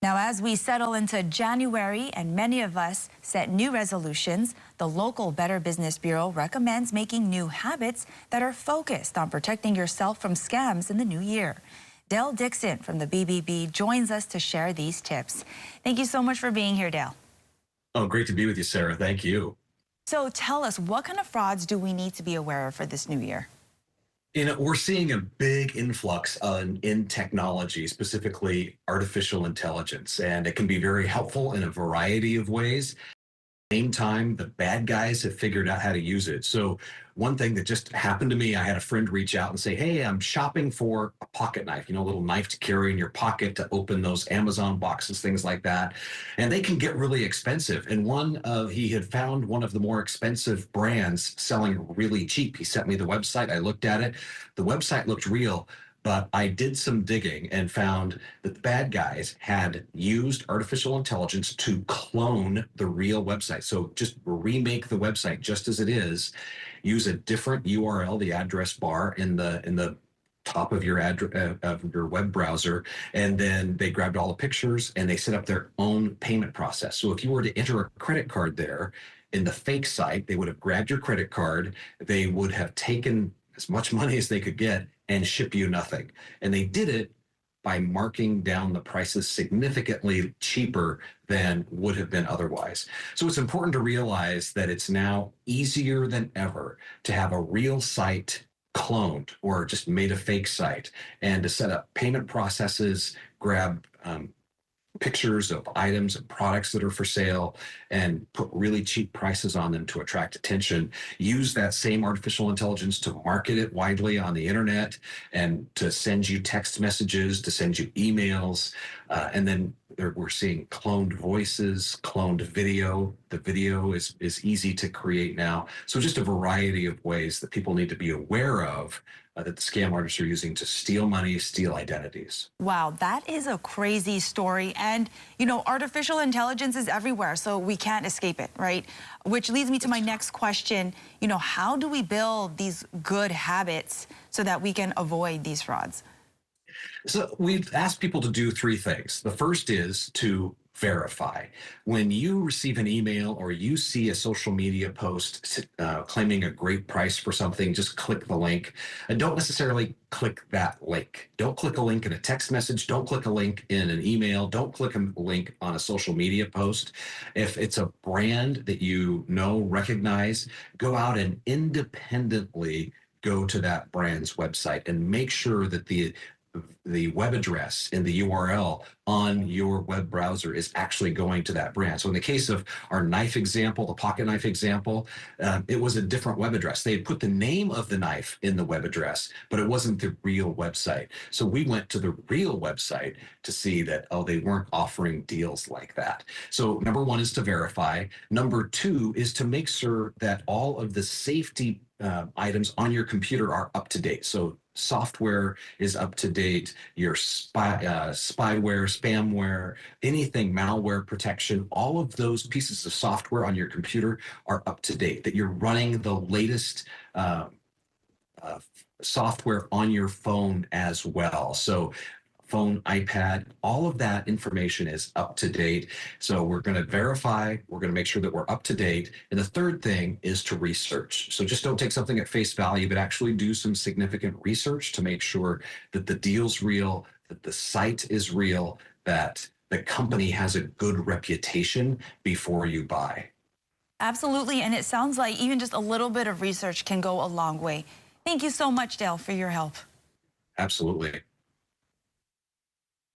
Now, as we settle into January and many of us set new resolutions, the local Better Business Bureau recommends making new habits that are focused on protecting yourself from scams in the new year. Dale Dixon from the BBB joins us to share these tips. Thank you so much for being here, Dale. Oh, great to be with you, Sarah. Thank you. So tell us, what kind of frauds do we need to be aware of for this new year? We're seeing a big influx in technology, specifically artificial intelligence, and it can be very helpful in a variety of ways. Same time, the bad guys have figured out how to use it. So one thing that just happened to me, I had a friend reach out and say, hey, I'm shopping for a pocket knife, a little knife to carry in your pocket to open those Amazon boxes, things like that. And they can get really expensive. And he had found one of the more expensive brands selling really cheap. He sent me the website. I looked at it. The website looked real. But I did some digging and found that the bad guys had used artificial intelligence to clone the real website. So just remake the website just as it is, use a different URL, the address bar in the top of your web browser, and then they grabbed all the pictures and they set up their own payment process. So if you were to enter a credit card there in the fake site, they would have grabbed your credit card, they would have taken as much money as they could get and ship you nothing. And they did it by marking down the prices significantly cheaper than would have been otherwise. So it's important to realize that it's now easier than ever to have a real site cloned or just made a fake site, and to set up payment processes, grab pictures of items and products that are for sale and put really cheap prices on them to attract attention. Use that same artificial intelligence to market it widely on the internet and to send you text messages, to send you emails. And then we're seeing cloned voices, cloned video. The video is easy to create now. So just a variety of ways that people need to be aware of that the scam artists are using to steal money, steal identities. Wow, that is a crazy story. And, artificial intelligence is everywhere, so we can't escape it, right? Which leads me to my next question. How do we build these good habits so that we can avoid these frauds? So we've asked people to do three things. The first is to verify. When you receive an email or you see a social media post claiming a great price for something, just click the link, and don't necessarily click that link. Don't click a link in a text message. Don't click a link in an email. Don't click a link on a social media post. If it's a brand that recognize, go out and independently go to that brand's website and make sure that the web address and the URL on your web browser is actually going to that brand. So in the case of our knife example, the pocket knife example, it was a different web address. They had put the name of the knife in the web address, but it wasn't the real website. So we went to the real website to see that, they weren't offering deals like that. So number one is to verify. Number two is to make sure that all of the safety items on your computer are up to date. So software is up to date, your spyware, spamware, anything, malware protection, all of those pieces of software on your computer are up to date, that you're running the latest software on your phone as well. So phone, iPad, all of that information is up to date. So we're going to verify, we're going to make sure that we're up to date. And the third thing is to research. So just don't take something at face value, but actually do some significant research to make sure that the deal's real, that the site is real, that the company has a good reputation before you buy. Absolutely. And it sounds like even just a little bit of research can go a long way. Thank you so much, Dale, for your help. Absolutely.